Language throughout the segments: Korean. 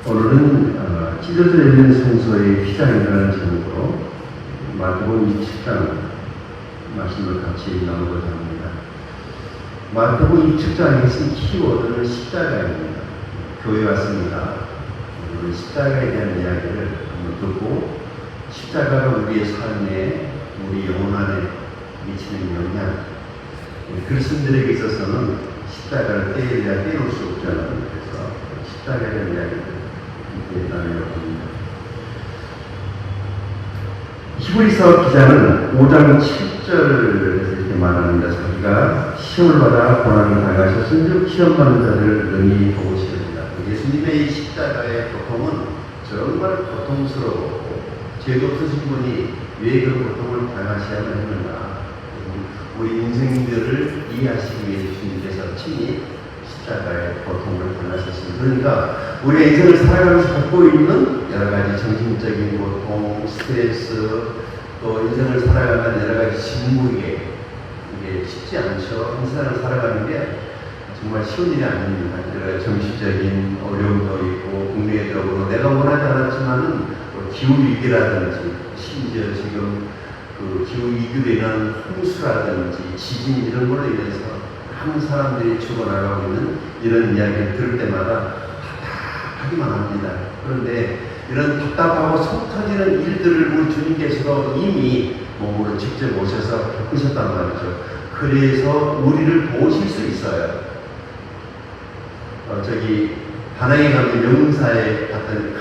오늘은 찢어져 있는 성소의 휘장이라는 제목으로 마태복음 27장 말씀을 같이 나누고자 합니다. 마태복음 27장에 쓴 키워드는 십자가입니다. 교회 왔습니다. 오늘 십자가에 대한 이야기를 한번 듣고 십자가가 우리의 삶에 우리 영혼 안에 미치는 영향, 그리스도인들에게 있어서는 십자가를 떼야 떼놓을 수 없잖아요. 그래서 십자가에 대한 이야기를 나누려고 합니다. 히브리서 기자는 5장 7절에서 이렇게 말합니다. 자기가 시험을 받아 고난을 당하셨은즉 시험받는 자를 능히 도우시리라. 예수님의 이 십자가의 고통은 정말 고통스러웠고 죄도 없으신 분이 왜 그 고통을 당하셔야만 했는가. 우리 인생들을 이해하시기 위해 주님께서 친히 십자가의 고통을 당하셨습니다. 그러니까 우리가 인생을 살아가면서 겪고 있는 여러 가지 정신적인 고통, 스트레스, 또 인생을 살아가는 여러 가지 직무에 이게 쉽지 않죠. 인생을 살아가는 게 정말 쉬운 일이 아닙니다. 여러 가지 정신적인 어려움도 있고 국내적으로 내가 원하지 않았지만은 기후위기라든지 심지어 지금 그 기후위기로 인한 홍수라든지 지진 이런 걸로 인해서 많은 사람들이 죽어나가고 있는 이런 이야기를 들을 때마다 답답하기만 합니다. 그런데 이런 답답하고 속 터지는 일들을 우리 주님께서도 이미 몸으로 직접 오셔서 겪으셨단 말이죠. 그래서 우리를 도우실 수 있어요. 저기 다낭에 가면 영사에 갔더니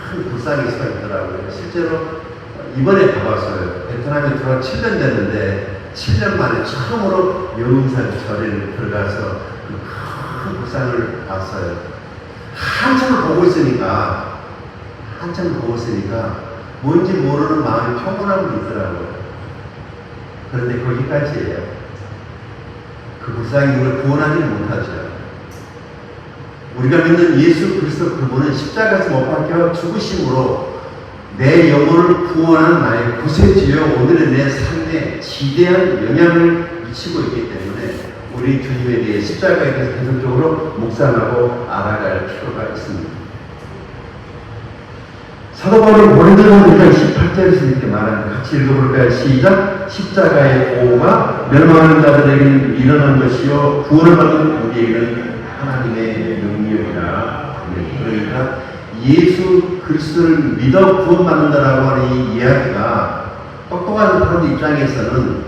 큰 불상이 서 있더라고요. 실제로 이번에 가봤어요. 베트남에 들어와 7년 됐는데 7년 만에 처음으로 영사 절에 들어가서 그 큰 불상을 봤어요. 한참을 보고 있으니까 뭔지 모르는 마음이 평온함이 있더라고요. 그런데 거기까지예요. 그 불상이 우리를 구원하지 못하죠. 우리가 믿는 예수 그리스도 그분은 십자가에서 못 박혀 죽으심으로 내 영혼을 구원한 나의 구세주여 오늘의 내 삶에 지대한 영향을 미치고 있기 때문에 우리 주님에 대해 십자가에 대해서 계속적으로 묵상하고 알아갈 필요가 있습니다. 사도 바울은 고린도전서 1장 18절에서 이렇게 말합니다. 같이 읽어볼까요? 시작! 십자가의 보호가 멸망하는 자들에게는 미련한 것이요 구원을 받는 우리에게는 하나님의 능력이라. 그러니까 예수 그리스도를 믿어 구원받는다라고 하는 이 이야기가 똑똑한 사람들 입장에서는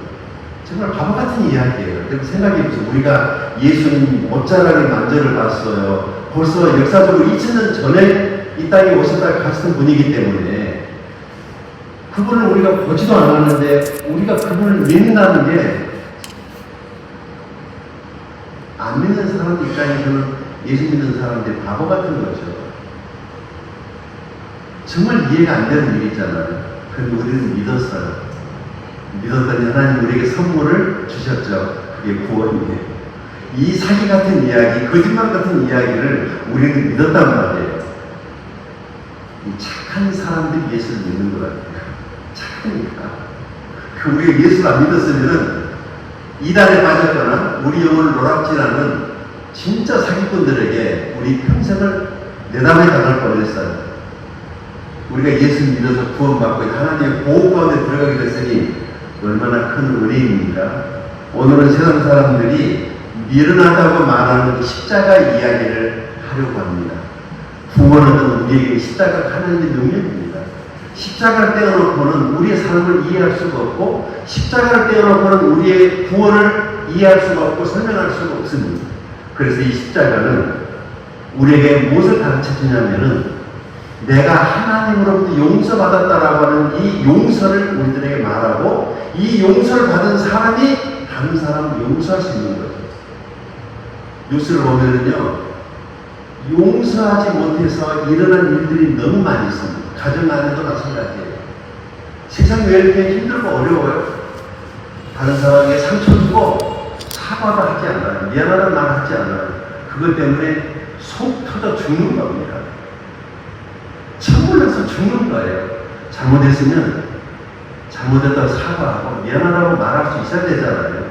정말 바보 같은 이야기예요. 생각해보세요. 우리가 예수님 옷자락의 만져를 봤어요. 벌써 역사적으로 2000년 전에 이 땅에 오셨다가 가셨던 분이기 때문에 그분을 우리가 보지도 않았는데 우리가 그분을 믿는다는 게 안 믿는 사람들 입장에서는 예수 믿는 사람들이 바보 같은 거죠. 정말 이해가 안 되는 일이잖아요. 그런데 우리는 믿었어요. 믿었더니 하나님 우리에게 선물을 주셨죠. 그게 구원이에요. 이 사기 같은 이야기, 거짓말 같은 이야기를 우리는 믿었단 말이에요. 이 착한 사람들이 예수를 믿는 것 같아요. 착하니까. 우리가 예수를 안 믿었으면은 이단에 빠졌거나 우리 영혼을 노락질하는 진짜 사기꾼들에게 우리 평생을 내담에 당할 뻔했어요. 우리가 예수 믿어서 구원받고 하나님의 보호 가운데 들어가게 됐으니 얼마나 큰 은혜입니까? 오늘은 세상 사람들이 미련하다고 말하는 십자가 이야기를 하려고 합니다. 구원은 우리에게 십자가 하나님의 능력입니다. 십자가를 떼어놓고는 우리의 삶을 이해할 수가 없고 십자가를 떼어놓고는 우리의 구원을 이해할 수가 없고 설명할 수가 없습니다. 그래서 이 십자가는 우리에게 무엇을 가르쳐 주냐면은 내가 하나님으로부터 용서받았다라고 하는 이 용서를 우리들에게 말하고 이 용서를 받은 사람이 다른 사람을 용서할 수 있는 거죠. 뉴스를 보면은요, 용서하지 못해서 일어난 일들이 너무 많이 있습니다. 가정 안에도 마찬가지예요. 세상이 왜 이렇게 힘들고 어려워요? 다른 사람에게 상처 주고 사과도 하지 않아요. 미안하다는 말 하지 않아요. 그것 때문에 속 터져 죽는 겁니다. 천불 나서 죽는 거예요. 잘못했으면 잘못했다고 사과하고 미안하다고 말할 수 있어야 되잖아요.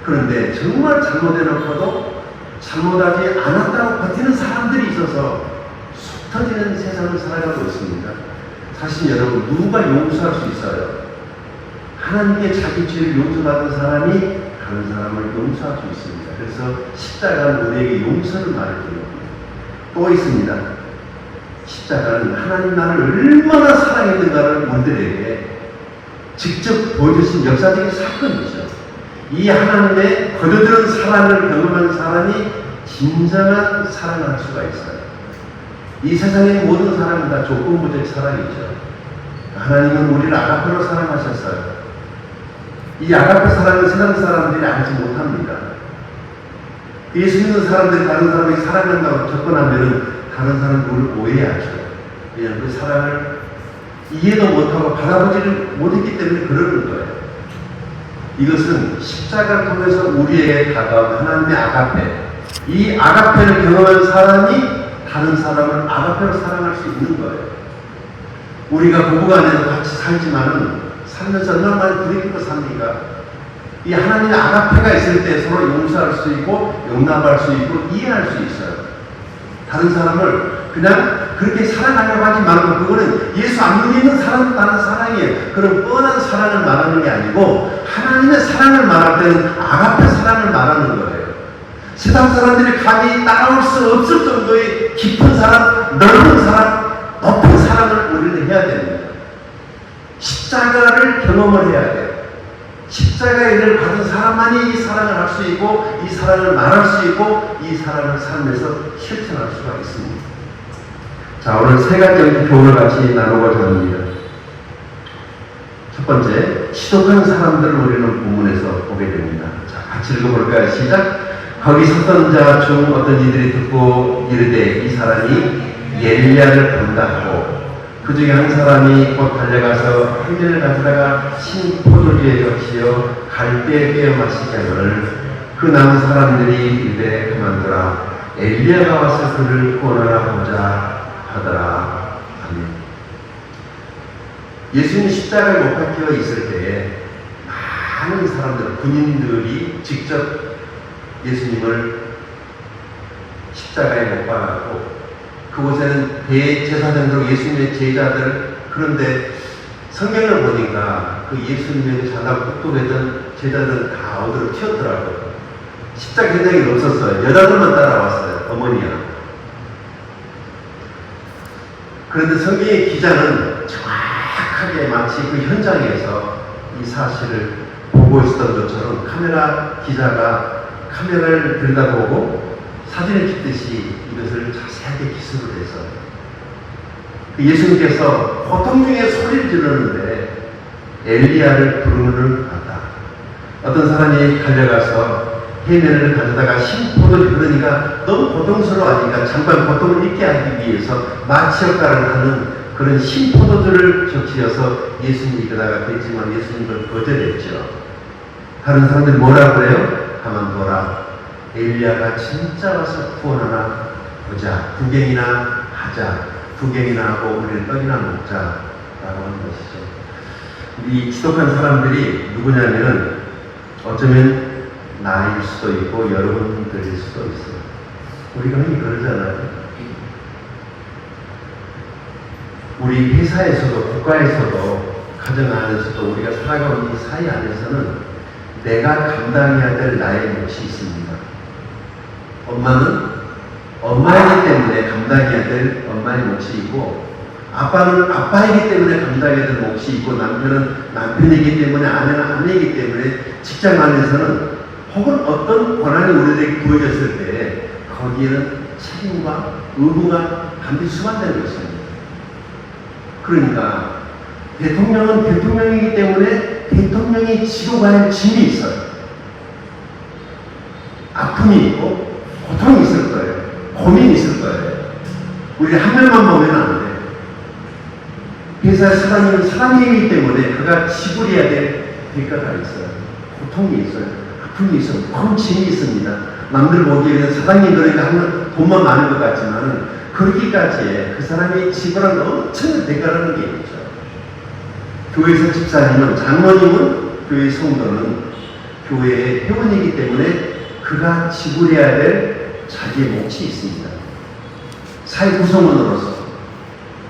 그런데 정말 잘못해놓고도 잘못하지 않았다고 버티는 사람들이 있어서 속 터지는 세상을 살아가고 있습니다. 사실 여러분, 누가 용서할 수 있어요? 하나님께 자기 죄를 용서받은 사람이 다른 사람을 용서할 수 있습니다. 그래서 십자가는 우리에게 용서를 말해줍니다. 또 있습니다. 십자가는 하나님 나를 얼마나 사랑했는가를 우리들에게 직접 보여주신 역사적인 사건이죠. 이 하나님의 거두드는 사랑을 경험한 사람이 진정한 사랑을 할 수가 있어요. 이 세상의 모든 사랑은 다 조건부적 사랑이죠. 하나님은 우리를 아가페로 사랑하셨어요. 이 아가페 사랑은 세상 사람들이 알지 못합니다. 예수 믿는 사람들이 다른 사람에게 사랑한다고 접근하면 다른 사람들을 오해하죠. 왜냐하면 그 사랑을 이해도 못하고 받아보지를 못했기 때문에 그러는 거예요. 이것은 십자가를 통해서 우리에게 다가온 하나님의 아가페, 이 아가페를 경험한 사람이 다른 사람을 아가페로 사랑할 수 있는 거예요. 우리가 부부간에도 같이 살지만은 살면서 얼마나 부딪히고 삽니까? 이 하나님의 아가페가 있을 때 서로 용서할 수 있고 용납할 수 있고 이해할 수 있어요. 다른 사람을 그냥 그렇게 사랑하려고 하지 말고, 그거는 예수 안 믿는 사람 다른 사랑이에요. 그런 뻔한 사랑을 말하는 게 아니고 하나님의 사랑을 말할 때는 아가페 사랑을 말하는 거예요. 세상 사람들이 감히 따라올 수 없을 정도의 깊은 사랑, 넓은 사랑, 높은 사랑을 우리는 해야 됩니다. 십자가를 경험을 해야 돼요. 십자가의 일을 받은 사람만이 이 사랑을 할 수 있고 이 사랑을 말할 수 있고 이 사랑을 삶에서 실천할 수가 있습니다. 자, 오늘 세 가지 교훈을 같이 나누고자 합니다. 첫 번째, 지독한 사람들을 우리는 본문에서 보게 됩니다. 자, 같이 읽어볼까요? 시작! 거기 섰던 자 중 어떤 이들이 듣고 이르되 이 사람이 엘리야를 본다고. 그 중에 한 사람이 곧 달려가서 한 가져다가 신 포도주에 적시어 갈대에 빼어 마시게 하거늘 그 남은 사람들이 이르되 그만두라. 엘리야가 와서 그를 구원하라 보자 하더라. 아멘. 예수님 십자가에 못 박혀 있을 때에 많은 사람들, 군인들이 직접 예수님을 십자가에 못 박았고, 그곳에는 대제사장들, 예수님의 제자들, 그런데 성경을 보니까 그 예수님의 자다고 뚝뚝했던 제자들은 다 어디로 튀었더라고요. 십자가 현장에 없었어요. 여자들만 따라왔어요. 어머니야. 그런데 성경의 기자는 정확하게 마치 그 현장에서 이 사실을 보고 있었던 것처럼 카메라 기자가 카메라를 들여다보고 사진을 찍듯이 이것을 자세하게 기술을 해서 예수님께서 고통 중에 소리를 지르는데 엘리야를 부르는 같다. 어떤 사람이 달려가서 해면을 가져다가 신포도주, 그러니까 너무 고통스러워하니까 잠깐 고통을 잊게 하기 위해서 마취 역할을 하는 그런 신포도주를 적시어서 예수님이 이러다가 됐지만 예수님은 거절했죠. 다른 사람들이 뭐라고 그래요? 가만둬라. 엘리야가 진짜 와서 구원하나 보자. 구경이나 하자. 구경이나 하고 우리는 떡이나 먹자라고 하는 것이죠. 이 지독한 사람들이 누구냐면은 어쩌면 나일 수도 있고 여러분들일 수도 있어요. 우리가 흔히 그러잖아요. 우리 회사에서도 국가에서도 가정 안에서도 우리가 살아가는 이 사회 안에서는 내가 감당해야 될 나의 몫이 있습니다. 엄마는 엄마이기 때문에 감당해야 될 엄마의 몫이 있고, 아빠는 아빠이기 때문에 감당해야 될 몫이 있고, 남편은 남편이기 때문에, 아내는 아내이기 때문에, 직장 안에서는 혹은 어떤 권한이 우리에게 부여졌을 때 거기에는 책임과 의무가 반드시 수반되는 것입니다. 그러니까 대통령은 대통령이기 때문에 대통령이 지고 가야 짐이 있어요. 아픔이 있고 고통이 있을 거예요. 고민이 있을 거예요. 우리 한 명만 보면 안 돼요. 회사의 사장님은 사장님이기 때문에 그가 지불해야 될 대가가 있어요. 고통이 있어요. 아픔이 있어요. 큰 짐이 있습니다. 남들 보기에는 사장님들에게 하면 돈만 많은 것 같지만 그러기까지에 그 사람이 지불한 엄청난 대가라는 게 있죠. 교회에서 집사님은, 장로님은, 교회 성도는 교회의 회원이기 때문에 그가 지불해야 될 자기의 몫이 있습니다. 사회 구성원으로서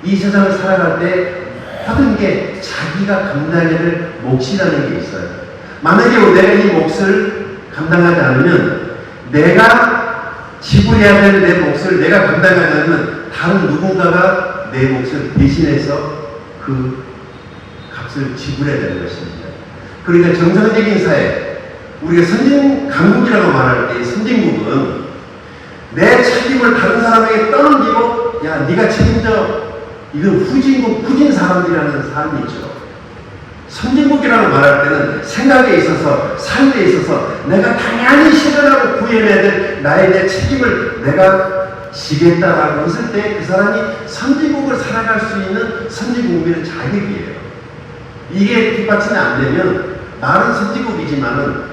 이 세상을 살아갈 때 모든 게 자기가 감당해야 될 몫이라는 게 있어요. 만약에 내가 이 몫을 감당하지 않으면, 내가 지불해야 될 내 몫을 내가 감당하지 않으면 다른 누군가가 내 몫을 대신해서 그 값을 지불해야 되는 것입니다. 그러니까 정상적인 사회, 우리가 선진 강국이라고 말할 때 선진국은 내 책임을 다른 사람에게 떠넘기고, 야 네가 책임져, 이건 후진국, 후진 사람들이라는 사람이 있죠. 선진국이라고 말할 때는 생각에 있어서, 삶에 있어서 내가 당연히 실현하고 구현해야 될 나의 내 책임을 내가 지겠다라고 했을 때 그 사람이 선진국을 살아갈 수 있는 선진국민의 자격이에요. 이게 뒷받침이 안 되면 말은 선진국이지만은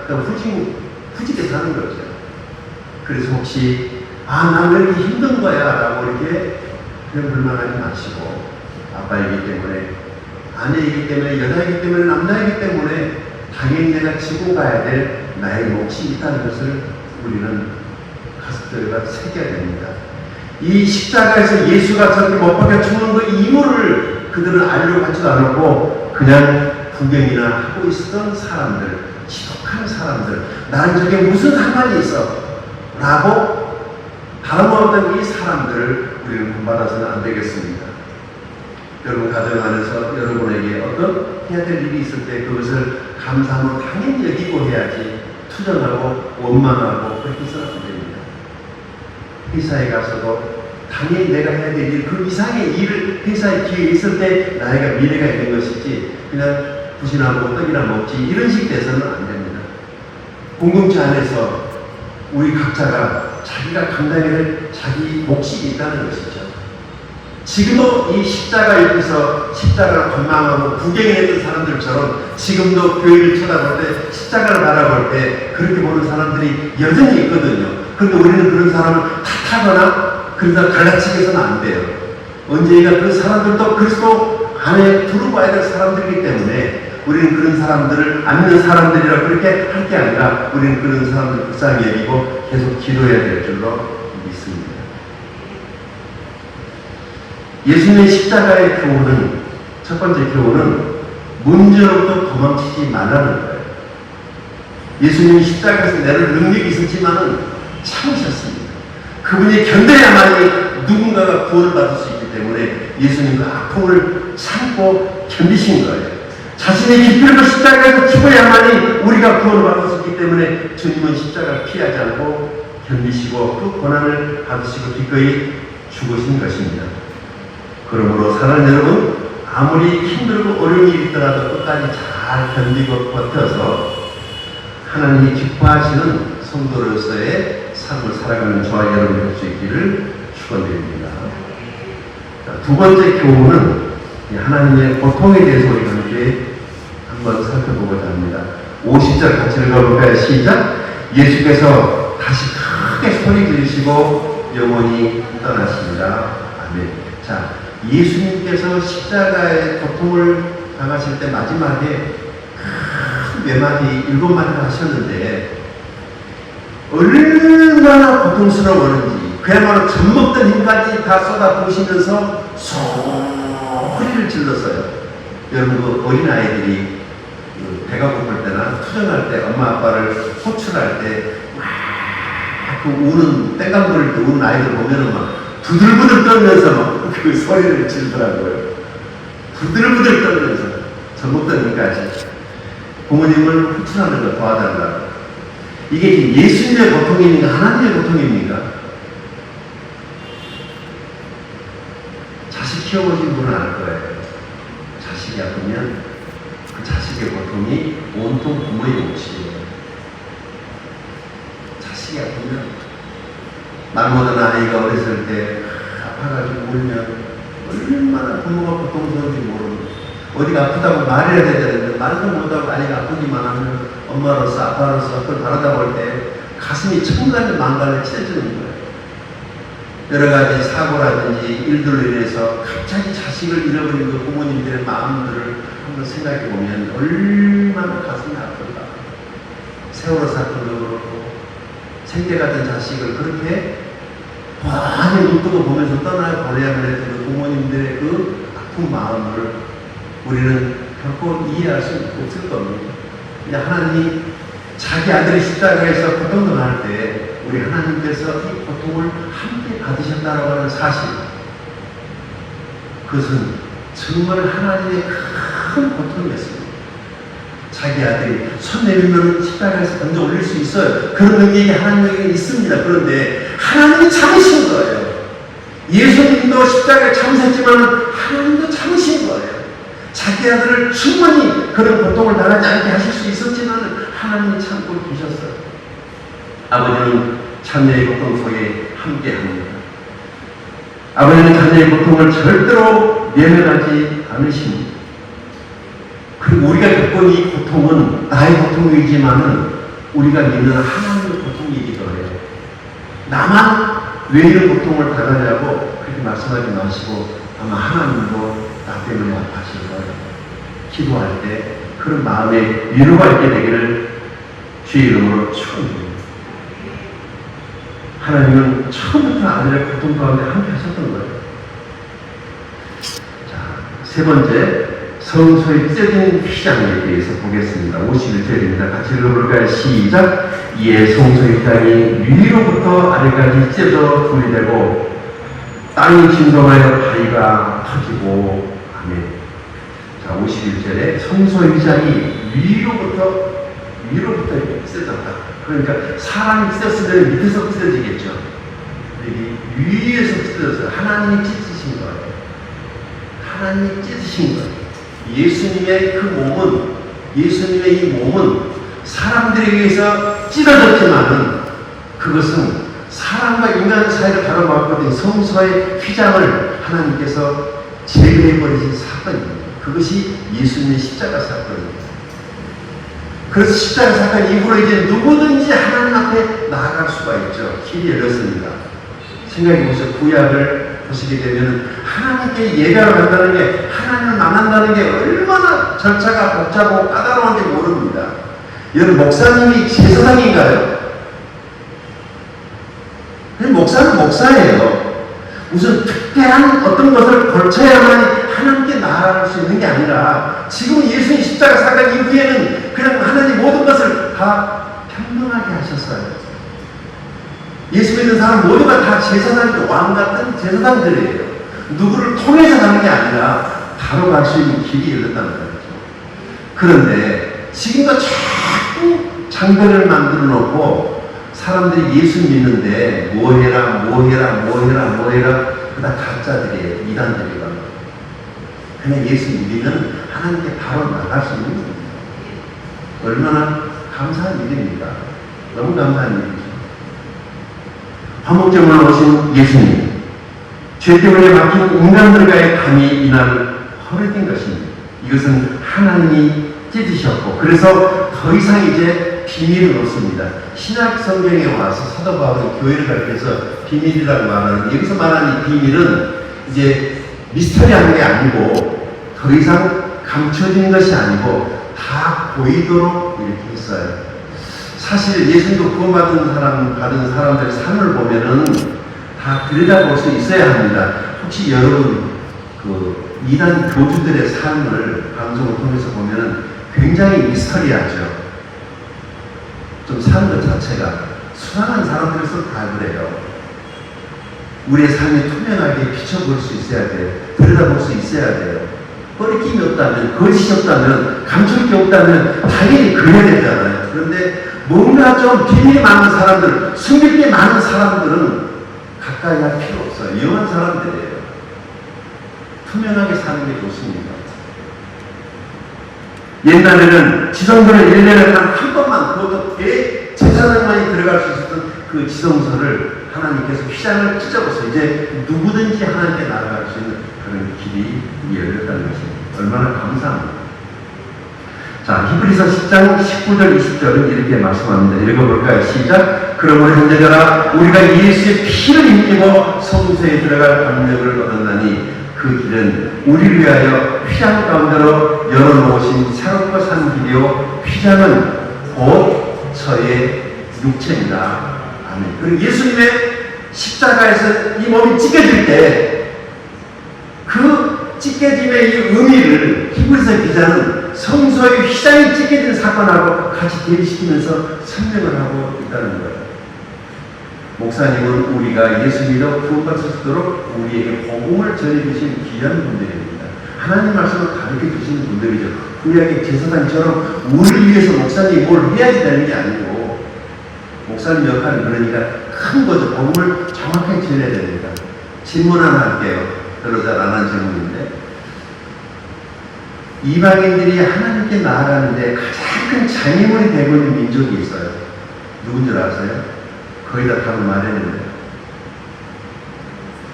후지게 사는 거죠. 그래서 혹시 난 왜 이렇게 힘든 거야 라고 이렇게 그런 불만하지 마시고, 아빠이기 때문에, 아내이기 때문에, 여자이기 때문에, 남자이기 때문에 당연히 내가 지고 가야 될 나의 몫이 있다는 것을 우리는 가슴속에다 새겨야 됩니다. 이 십자가에서 예수가 저렇게 못 박혀 죽는 그 이유를 그들은 알려고 하지도 않았고, 그냥 구경이나 하고 있었던 사람들, 지독한 사람들, 나는 저게 무슨 상관이 있어? 라고 다름없던 이 사람들을 우리는 본받아서는 안 되겠습니다. 여러분 가정 안에서 여러분에게 어떤 해야 될 일이 있을 때 그것을 감사함으로 당연히 여기고 해야지, 투정하고 원망하고 그렇게 해서는 안 됩니다. 회사에 가서도 당연히 내가 해야 될 일, 그 이상의 일을 회사에 기회가 있을 때 나이가 미래가 있는 것이지, 그냥 부신하고 떡이나 먹지 이런 식 돼서는 안 됩니다. 공동체 안에서 우리 각자가 자기가 감당해야 될 자기 몫이 있다는 것이죠. 지금도 이 십자가 옆에서 십자가를 관망하고 구경했던 사람들처럼 지금도 교회를 쳐다볼 때, 십자가를 바라볼 때 그렇게 보는 사람들이 여전히 있거든요. 그런데 우리는 그런 사람을 탓하거나 그러다 갈라치게서는 안 돼요. 언젠가 그 사람들도 그리스도 안에 두루봐야 될 사람들이기 때문에 우리는 그런 사람들을 안 믿는 사람들이라고 그렇게 할 게 아니라, 우리는 그런 사람들 불쌍히 여기고 계속 기도해야 될 줄로 믿습니다. 예수님의 십자가의 교훈은, 첫 번째 교훈은 문제로부터 도망치지 말라는 거예요. 예수님이 십자가에서 내를 능력이 있었지만은 참으셨습니다. 그분이 견뎌야만이 누군가가 구원을 받을 수 있기 때문에 예수님 그 아픔을 참고 견디신 거예요. 자신의 기필로 십자가에서 죽어야만이 우리가 구원을 받을 수 있기 때문에 주님은 십자가를 피하지 않고 견디시고 그 고난을 받으시고 기꺼이 죽으신 것입니다. 그러므로 사랑하는 여러분, 아무리 힘들고 어려운 일이 있더라도 끝까지 잘 견디고 버텨서 하나님이 기뻐하시는 성도로서의 삶을 살아가는 저와 여러분이 될 수 있기를 축원드립니다. 두 번째 교훈은 하나님의 고통에 대해서 우리가 함께 한번 살펴보고자 합니다. 50절 같이 읽어볼까요? 시작! 예수께서 다시 크게 소리 지르시고 영원히 떠나십니다. 아멘. 자, 예수님께서 십자가의 고통을 당하실 때 마지막에 큰 몇 마디, 7마디를 하셨는데 얼마나 고통스러웠는지, 그야말로 젖먹던 힘까지 다 쏟아부으시면서 소리를 질렀어요. 여러분, 그 어린아이들이 배가 고플 때나 투정할 때, 엄마 아빠를 호출할 때 막 그 우는, 땡깡 부릴 때 우는 아이들 보면은 막 부들부들 떨면서 막 그 소리를 지르더라고요. 부들부들 떨면서 젖먹던 힘까지 부모님을 호출하는 거 도와달라고. 이게 예수님의 고통입니까? 하나님의 고통입니까? 자식 키워보신 분은 알 거예요. 자식이 아프면 그 자식의 고통이 온통 부모의 몫이에요. 자식이 아프면, 말 못하는 아이가 어렸을 때 아파가지고 울면 얼마나 부모가 고통스러운지 모르고, 어디가 아프다고 말해야 되는데 말도 못하고 아이가 아프기만 하면 엄마로서 아빠로서 그걸 바라다 볼 때 가슴이 천가지 만가를 찢어지는 거예요. 여러 가지 사고라든지 일들로 인해서 갑자기 자식을 잃어버린 그 부모님들의 마음들을 한번 생각해 보면 얼마나 가슴이 아플까. 세월호 사건도 그렇고 생계 같은 자식을 그렇게 많이 눈 뜨고 보면서 떠나보내야만 했던 그 부모님들의 그 아픈 마음을 우리는 결코 이해할 수 없을 겁니다. 하나님이 자기 아들이 십자가에서 고통을 할 때 우리 하나님께서 이 고통을 함께 받으셨다고 하는 사실, 그것은 정말 하나님의 큰 고통이었습니다. 자기 아들이 손 내밀면 십자가에서 던져 올릴 수 있어요. 그런 능력이 하나님에게 있습니다. 그런데 하나님이 참으신 거예요. 예수님도 십자가에 참으셨지만 하나님도 참으신 거예요. 자기 아들을 충분히 그런 고통을 당하지 않게 하실 수 있었지만 하나님이 참고 계셨어요. 아버지는 자녀의 고통 속에 함께합니다. 아버지는 자녀의 고통을 절대로 외면하지 않으십니다. 그리고 우리가 겪은 이 고통은 나의 고통이지만은 우리가 믿는 하나님의 고통이기도 해요. 나만 왜 이런 고통을 당하냐고 그렇게 말씀하지 마시고 아마 하나님도 나 때문에 아파하실 거예요. 기도할 때 그런 마음에 위로가 있게 되기를 주의 이름으로 축원드립니다. 하나님은 처음부터 아들의 고통 가운데 함께 하셨던 거예요. 자, 세 번째, 성소의 찢어진 휘장에 대해서 보겠습니다. 51절입니다. 같이 읽어볼까요? 시작! 이에 성소의 휘장이 위로부터 아래까지 찢어져 불이 되고 땅이 진동하여 바위가 터지고 아멘. 자, 51절에 성소의 휘장이 위로부터 찢어졌다. 그러니까 사람이 찢었으면 밑에서 찢어지겠죠. 여기 위에서 찢어져서 하나님이 찢으신 거예요. 하나님이 찢으신 거예요. 예수님의 이 몸은 사람들에 의해서 찢어졌지만은 그것은 사람과 인간 사이를 가로막거든 성소의 휘장을 하나님께서 제거해버리신 사건입니다. 그것이 예수님의 십자가 사건입니다. 그래서 십자가 사건 이후로 이제 누구든지 하나님 앞에 나아갈 수가 있죠. 길이 열렸습니다. 생각해보세요. 구약을 보시게 되면 하나님께 예배하러 간다는 게, 하나님을 만난다는 게 얼마나 절차가 복잡하고 까다로운지 모릅니다. 여러분, 목사님이 제사장인가요? 목사는 목사예요. 무슨 특별한 어떤 것을 걸쳐야만 하나님께 나아갈 수 있는 게 아니라 지금 예수님 십자가 사건 이후에는 그냥 하나님 모든 것을 다 평등하게 하셨어요. 예수 믿는 사람 모두가 다 제사장이고 왕 같은 제사장들이에요. 누구를 통해서 가는 게 아니라 바로 갈 수 있는 길이 열렸다는 거죠. 그런데 지금도 자꾸 장벽을 만들어 놓고 사람들이 예수 믿는데 뭐해라 그다 가짜들이에요. 이단들이가. 그냥 예수 믿으면 하나님께 바로 나갈 수 있는 겁니다. 얼마나 감사한 일입니까? 너무 감사한 일이죠. 화목제물로 오신 예수님, 죄 때문에 막힌 인간들과의 감이 이날 허물된 것입니다. 이것은 하나님이 찢으셨고, 그래서 더 이상 이제 비밀을 놓습니다. 신약 성경에 와서 사도 바울은 교회를 가르쳐서 비밀이라고 말하는, 여기서 말하는 이 비밀은 이제 미스터리한 게 아니고 더 이상 감춰진 것이 아니고 다 보이도록 이렇게 했어요. 사실 예수님도 구원받은 사람들의 삶을 보면은 다 들여다볼 수 있어야 합니다. 혹시 여러분 그 이단 교주들의 삶을 방송을 통해서 보면은 굉장히 미스터리하죠. 좀 사는 것 자체가 수많은 사람들에서 다 그래요. 우리의 삶이 투명하게 비춰볼 수 있어야 돼요. 들여다볼 수 있어야 돼요. 꺼리낌이 없다면, 거짓이 없다면, 감출 게 없다면 당연히 그래야 되잖아요. 그런데 뭔가 좀 비밀이 많은 사람들, 숨길 게 많은 사람들은 가까이 할 필요 없어요. 위험한 사람들이에요. 투명하게 사는 게 좋습니다. 옛날에는 지성소를 1년에 한 번만, 그것도 제사장만이 들어갈 수 있었던 그 지성소를 하나님께서 휘장을 찢어서 이제 누구든지 하나님께 나아갈 수 있는 그런 길이 열렸다는 것입니다. 얼마나 감사합니다. 자, 히브리서 10장 19절 20절은 이렇게 말씀합니다. 읽어볼까요? 시작! 그러므로 형제들아, 우리가 예수의 피를 힘입어 성소에 들어갈 방력을 얻었나니 그 길은 우리를 위하여 휘장 가운데로 열어놓으신 새롭고 산 길이요 휘장은 곧 저의 육체입니다. 아멘. 그리고 예수님의 십자가에서 이 몸이 찢겨질 때 그 찢겨짐의 이 의미를 히브리서 기자는 성소의 휘장이 찢겨진 사건하고 같이 대비시키면서 설명을 하고 있다는 거예요. 목사님은 우리가 예수 믿어 구원받을 수 있도록 우리에게 복음을 전해주신 귀한 분들입니다. 하나님 말씀을 가르쳐 주시는 분들이죠. 구약의 제사장처럼 우리를 위해서 목사님이 뭘 해야지 되는 게 아니고, 목사님 역할은 그러니까 큰 거죠. 복음을 정확하게 전해야 됩니다. 질문 하나 할게요. 별로 잘 안 한 질문인데, 이방인들이 하나님께 나아가는데 가장 큰 장애물이 되고 있는 민족이 있어요. 누군 줄 아세요? 거의 다 답을 말했는데,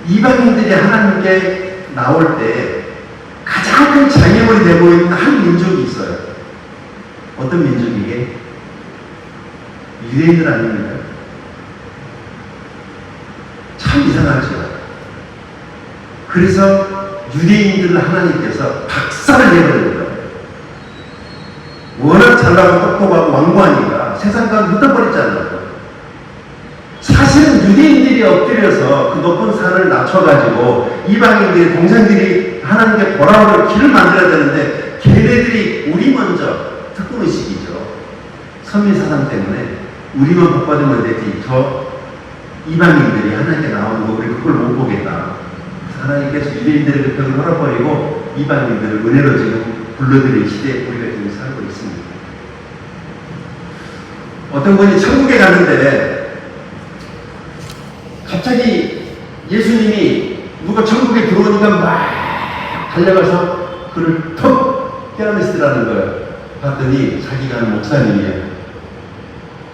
이방인들이 하나님께 나올 때 가장 큰 장애물이 되고 있는 한 민족이 있어요. 어떤 민족이게? 유대인들 아닙니까? 참 이상하죠. 그래서 유대인들을 하나님께서 박살을 내버리는 거예요. 워낙 잘나고 똑똑하고 완고하니까 세상과 묻어버리잖아요. 사실은 유대인들이 엎드려서 그 높은 산을 낮춰가지고 이방인들의 동생들이 하나님께 돌아오도록 길을 만들어야 되는데, 걔네들이 우리 먼저 특권의식이죠. 선민사상 때문에 우리만 복받으면 되지, 저 이방인들이 하나님께 나오는 거 우리 그걸 못 보겠다. 하나님께서 유대인들의 그 벽을 헐어버리고 이방인들을 은혜로 지금 불러들인 시대에 우리가 지금 살고 있습니다. 어떤 분이 천국에 가는데 갑자기 예수님이 누가 천국에 들어오니까 막 달려가서 그를 턱 깨어내시더라는 거예요. 봤더니 자기가 아는 목사님이에요.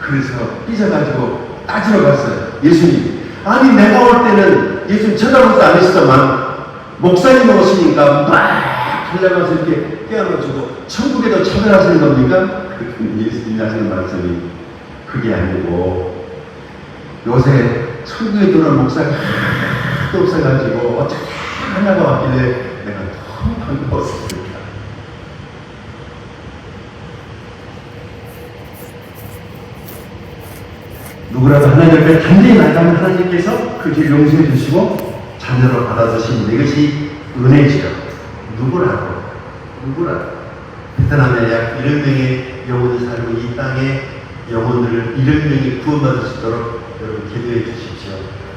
그래서 삐져가지고 따지러 갔어요. 예수님, 아니 내가 올 때는 예수님 쳐다보지도 않으시더만 목사님 오시니까 막 달려가서 이렇게 깨어나주고 천국에도 차별하시는 겁니까? 예수님이 하시는 말씀이 그게 아니고, 요새 천국에 들어온 목사가 하나도 없어가지고 어차피 하나가 왔길래 내가 너무 반가웠습니다. 누구라도 하나님 앞에 단단히 나가면 하나님께서 그 길 용서해 주시고 자녀로 받아주시는 이것이 은혜지요. 누구라도 베트남에 약 1억 명의 영혼이 살고 이 땅에 영혼들을 1억 명이 구원받을 수 있도록 여러분 기도해 주십시오.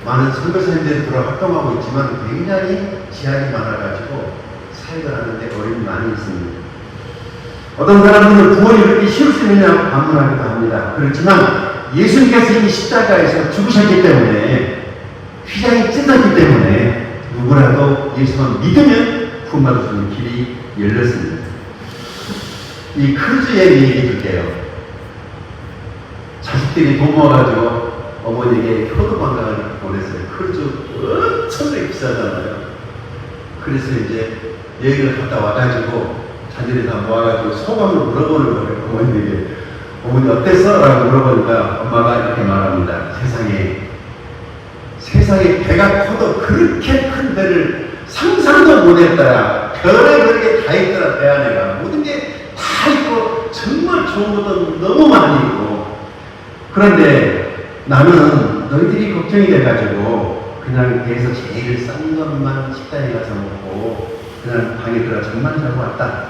많은 선교사님들이 들어 활동하고 있지만 굉장히 제약이 많아가지고 사역을 하는데 어려움이 많이 있습니다. 어떤 사람들은 구원이 그렇게 쉬울 수 있느냐고 반문하기도 합니다. 그렇지만 예수님께서 이미 십자가에서 죽으셨기 때문에, 휘장이 찢어졌기 때문에 누구라도 예수만 믿으면 구원받을 수 있는 길이 열렸습니다. 이 크루즈의 얘기 줄게요. 자식들이 돈 모아가지고 어머니에게 효도 관광을 보냈어요. 크루즈 엄청나게 비싸잖아요. 그래서 이제 여행을 갔다 와가지고 자녀들이 다 모아가지고 소감을 물어보는 거예요. 어머니에게. 어머니 어땠어? 라고 물어보니까 엄마가 이렇게 말합니다. 세상에 배가 커도 그렇게 큰 배를 상상도 못했다. 별의별 게 다 있더라. 배 안에가 모든 게 다 있고 정말 좋은 것도 너무 많이 있고, 그런데 나는 너희들이 걱정이 돼가지고 그냥 배에서 제일 싼 것만 식당에 가서 먹고 그냥 방에 들어 잠만 자고 왔다.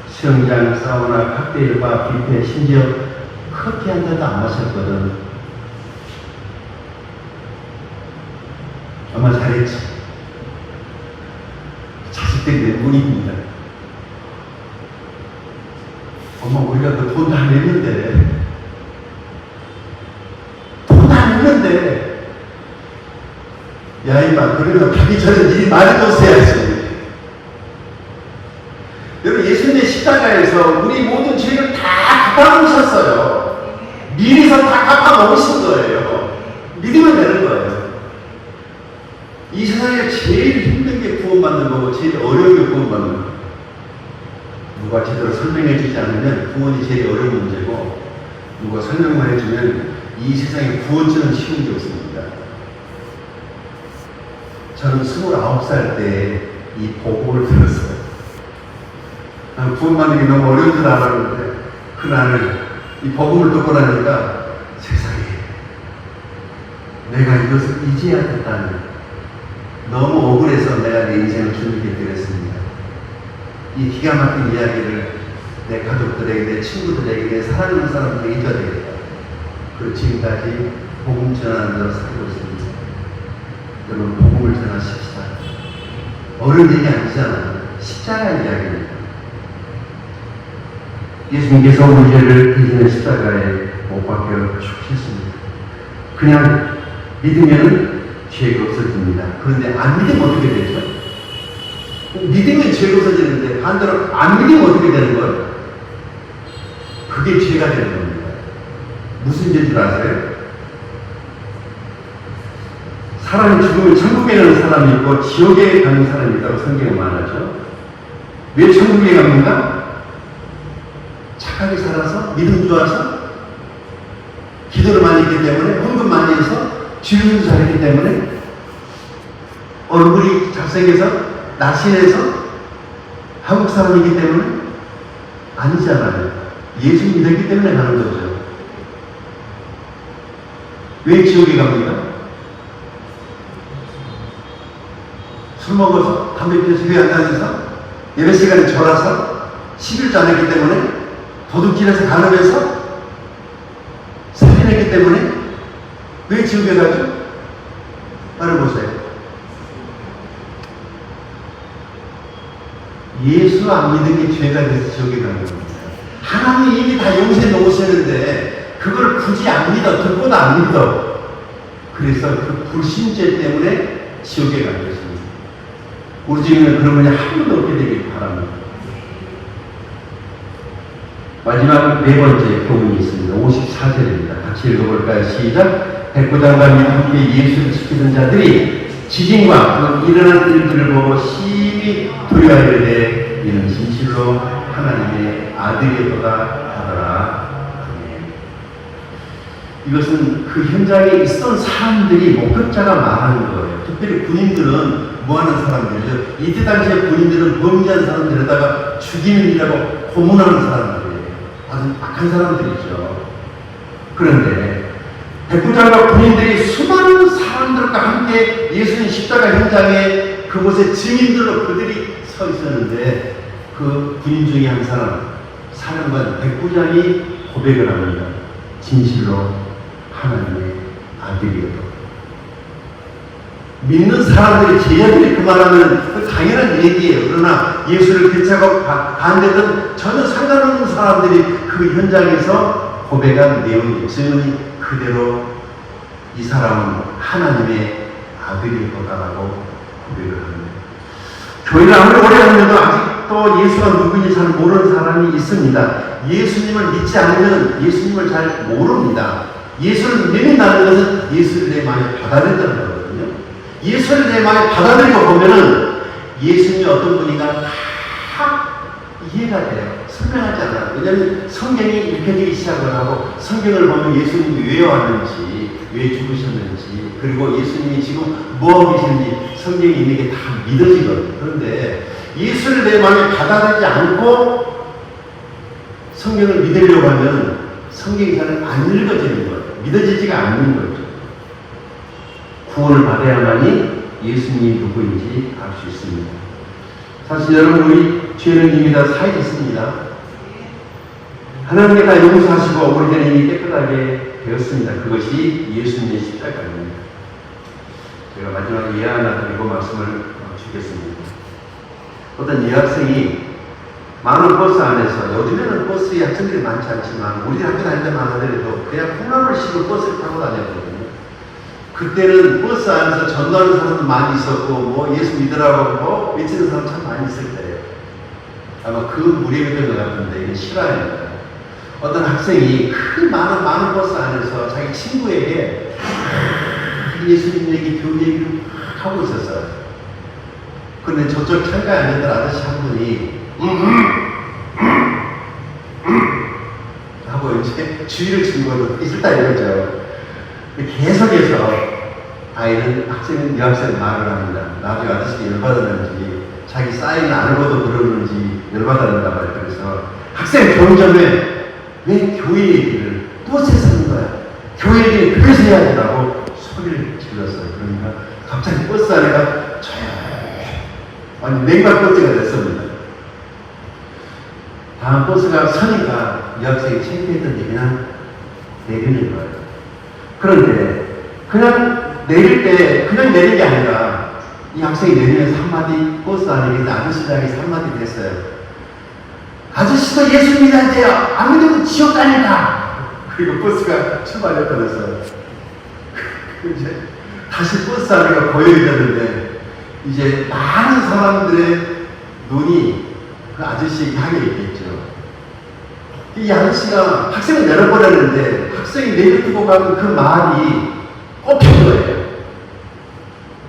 수영장, 사우나, 칵테일바, 뷔페, 심지어 커피 한 잔도 안 마셨거든. 엄마 잘했지. 자식들이 내 문입니다. 엄마 우리가 그 돈 다 냈는데 야 임마, 그러면 가기 전에 미리 말해줬어야지. 여러분, 예수님의 십자가에서 우리 모든 죄를 다 갚아놓으셨어요. 미리서 다 갚아놓으신 거예요. 믿으면 되는 거예요. 이 세상에 제일 힘든 게 구원받는 거고 제일 어려운 게 구원받는 거예요. 누가 제대로 설명해 주지 않으면 구원이 제일 어려운 문제고, 누가 설명만 해주면 이 세상에 구원처럼 쉬운 게 없습니다. 저는 29살 때 이 복음을 들었어요. 난 구원받는 게 너무 어려운 줄 알았는데, 그날 이 복음을 듣고 나니까 세상에 내가 이것을 이제야 됐다니 너무 억울해서 내가 내 인생을 주님께 드렸습니다. 이 기가 막힌 이야기를 내 가족들에게, 내 친구들에게, 내 사랑하는 사람들에게 해줘야 되겠다. 그리고 지금까지 복음 전하는 대로 살고 있습니다. 여러분, 복음을 전하십시다. 어려운 얘기 아니잖아요. 십자가 이야기입니다. 예수님께서 우리 죄를 대신해 십자가에 못 박혀 죽으셨습니다. 그냥 믿으면 죄가 없어집니다. 그런데 안 믿으면 어떻게 되죠? 믿으면 죄가 없어지는데 반대로 안 믿으면 어떻게 되는 거예요? 그게 죄가 되는 겁니다. 무슨 죄인 줄 아세요? 사람이 죽으면 천국에 가는 사람이 있고 지옥에 가는 사람이 있다고 성경에 말하죠. 왜 천국에 갑니까? 착하게 살아서 믿음 좋아서 기도를 많이 했기 때문에 헌금 많이 해서 주님도 잘했기 때문에 얼굴이 잘생겨서 날씬해서 한국 사람이기 때문에 아니잖아요. 예수 믿었기 때문에 가는 거죠. 왜 지옥에 갑니까? 술 먹어서 담배 피워서 교회 안 다녀서 예배 시간에 졸아서 11조 안 했기 때문에 도둑질해서 간업해서 살인했기 때문에 왜 지옥에 가죠? 말해보세요. 예수 안 믿은 게 죄가 돼서 지옥에 가는 겁니다. 하나님이 이미 다 용서해 놓으셨는데 그걸 굳이 안 믿어, 듣고도 안 믿어. 그래서 그 불신죄 때문에 지옥에 가는 것입니다. 우리 중에는 그런 분이 한 번도 없게 되길 바랍니다. 마지막 네 번째 교훈이 있습니다. 54절입니다. 같이 읽어볼까요? 시작. 백부장과 함께 예수를 지키던 자들이 지진과 그 일어난 일들을 보고 심히 두려워하되 이는 진실로 하나님의 아들이로다 하더라. 아멘. 이것은 그 현장에 있던 사람들이 목격자가 말하는 거예요. 특별히 군인들은 뭐하는 사람들이죠? 이때 당시에 군인들은 범죄한 사람들에다가 죽이는 일하고 고문하는 사람들이에요. 아주 악한 사람들이죠. 그런데 백부장과 군인들이 수많은 사람들과 함께 예수님 십자가 현장에 그곳에 증인들로 그들이 서 있었는데 그 군인 중에 한 사람, 사령관 백부장이 고백을 합니다. 진실로 하나님의 아들이어도. 믿는 사람들이, 제자들이 그 말하면 그 당연한 얘기예요. 그러나 예수를 대체하고 반대든 전혀 상관없는 사람들이 그 현장에서 고백한 내용이, 증언이 그대로 이 사람은 하나님의 아들일 거다라고 고백을 합니다. 교회를 아무리 오래 하면도 아직도 예수가 누구인지 잘 모르는 사람이 있습니다. 예수님을 믿지 않으면 예수님을 잘 모릅니다. 예수를 믿는다는 것은 예수를 내 마음에 받아들인다는 거거든요. 예수를 내 마음에 받아들이고 보면은 예수님이 어떤 분인가 다 이해가 돼요. 설명하지 않아요. 왜냐하면 성경이 읽혀지기 시작을 하고 성경을 보면 예수님이 왜 왔는지, 왜 죽으셨는지, 그리고 예수님이 지금 뭐하고 계신지 성경에 있는 게 다 믿어지거든요. 그런데 예수를 내 마음에 받아들이지 않고 성경을 믿으려고 하면 성경이 잘 안 읽어지는 거예요. 믿어지지가 않는 거죠. 구원을 받아야만이 예수님이 누구인지 알 수 있습니다. 사실 여러분, 우리 죄는 이미 다 사해졌습니다. 하나님께 다 용서하시고 우리는 이미 깨끗하게 되었습니다. 그것이 예수님의 십자가입니다. 제가 마지막에 예 하나 드리고 말씀을 주겠습니다. 어떤 여학생이 많은 버스 안에서, 요즘에는 버스에 학생들이 많지 않지만 우리 학교 다닐 때만 하더라도 그냥 콩나물 씌고 버스를 타고 다녔거든요. 그때는 버스 안에서 전도하는 사람도 많이 있었고, 뭐 예수 믿으라고 뭐 외치는 사람 참 많이 있을 거예요. 아마 그 무렵이었던 것 같은데 이게 실화입니다. 어떤 학생이 그 많은 버스 안에서 자기 친구에게 예수님 얘기, 교회 얘기를 하고 있었어요. 그런데 저쪽 창가에 앉았던 아저씨 한 분이 하고 이제 주의를 주고 있었다 이거죠. 계속해서 아이는 학생은 여학생 말을 합니다. 나중에 아저씨가 열받았는지 자기 사인을 알고도 그러는지 열받았는가 봐요. 그래서 학생 경점에 왜 교회 얘기를 버스에서 하는 거야? 교회 얘기는 교회에서 해야 된다고 소리를 걸렸어요. 그러니까 갑자기 버스 안에가 조용히 완전 냉각 버스가 됐습니다. 다음 버스가 서니까 이 학생이 창피했던지 그냥 내리는 거예요. 그런데 그냥 내릴 때 그냥 내린 게 아니라 이 학생이 내리면서 한마디 버스 안에 있는 아저씨들에게 한마디 했어요. 아저씨도 예수 믿어야 돼요. 안 믿으면 지옥 가니까. 그리고 버스가 출발해 버렸어요. 이제 다시 버스 안에가 고요해졌는데 이제 많은 사람들의 눈이 그 아저씨에게 향해 있겠죠. 이 아저씨가 학생을 내려버렸는데 학생이 내려두고 가는 그 말이 꼽힌 거예요.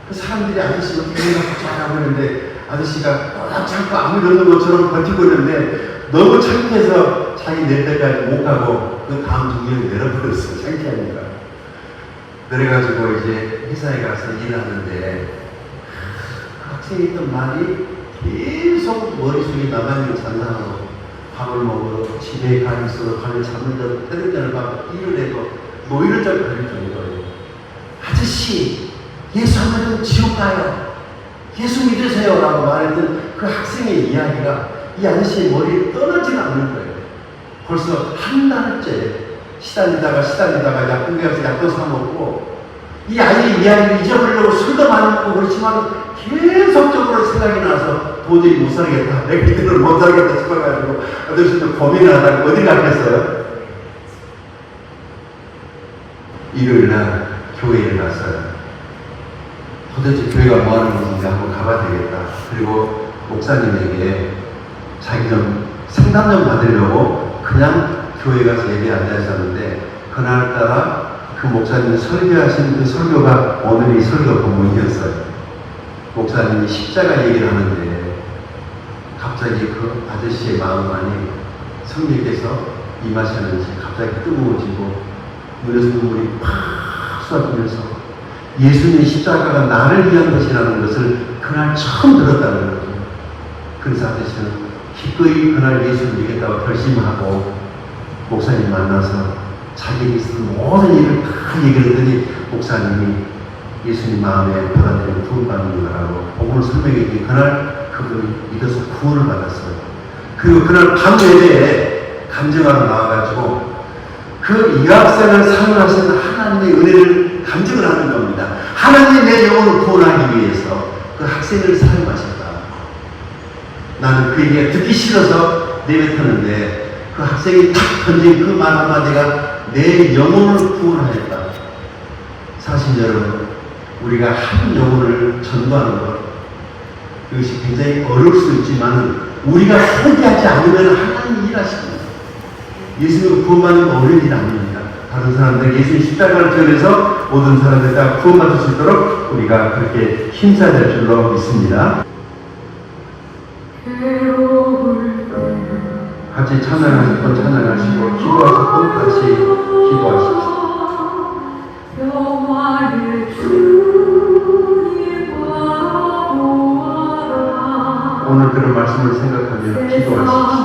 그 사람들이 아저씨 어떻게 생각하고 하는데 아저씨가 꽉 참고 아무 일 없는 것처럼 버티고 있는데 너무 창피해서 자기 낼 때까지 못 가고 그 다음 중간에 내려버렸어요. 창피하니까. 내려가지고 이제 회사에 가서 일하는데 그 학생이 했던 말이 계속 머릿속에 남아있는 장난하고 밥을 먹어 집에 가 있어 가면 잠을 자고 television을 봐도 일을 해도 노이를 잘 걸릴 정도예요. 아저씨 예수 안 믿으면 지옥 가요. 예수 믿으세요 라고 말했던 그 학생의 이야기가 이 아저씨의 머리에 떠나지 않는 거예요. 벌써 한 달째 시달리다가 약국에 가서 약도 사먹고 이 아이의 이야기를 잊어버리려고 술도 많이 먹고 그렇지만 계속적으로 생각이 나서 도저히 못 살겠다. 내가 이대로 못 살겠다 싶어가지고 아저씨도 고민을 하다가 어디 갔겠어요? 일요일날 교회에 갔어요. 도대체 교회가 뭐 하는 곳인지 한번 가봐야 되겠다. 그리고 목사님에게 자기 좀 상담 좀 받으려고 그냥 교회 가서 예배에 앉아 있었는데 그날따라 그 목사님이 설교하신 그 설교가 오늘 이 설교 본문이었어요. 목사님이 십자가 얘기를 하는데 갑자기 그 아저씨의 마음 안에 성령께서 임하셨는지 갑자기 뜨거워지고 눈에서 눈물이 팍 쏟아지면서 예수님의 십자가가 나를 위한 것이라는 것을 그날 처음 들었다는 거죠. 그래서 아저씨는 기꺼이 그날 예수를 믿겠다고 결심하고 목사님 만나서 자기에게 있었던 모든 일을 다 얘기를 했더니 목사님이 예수님 마음에 받아들이고 구원받는 거라고 복음을 설명해 주니 그날 그분이 믿어서 구원을 받았어요. 그리고 그날 밤 예배에 감정하러 나와가지고 그 유학생을 사용하시는 하나님의 은혜를 감정을 하는 겁니다. 하나님이 내 영혼을 구원하기 위해서 그 학생을 사용하셨다. 나는 그 얘기가 듣기 싫어서 내뱉었는데 그 학생이 탁 던진 그 말 한마디가 내 영혼을 구원하였다. 사실 여러분 우리가 한 영혼을 전도하는 것 이것이 굉장히 어려울 수 있지만 우리가 포기하지 않으면 하나님이 일하십니다. 예수님을 구원받는 건 어려운 일 아닙니다. 다른 사람들 예수님 십자가를 전해서 모든 사람들 다 구원받을 수 있도록 우리가 그렇게 힘써야 될 줄로 믿습니다. 같이 찬양하실 분 찬양하시고 기도하실 분 같이 기도하십시오. 오늘 그런 말씀을 생각하며 기도하십시오.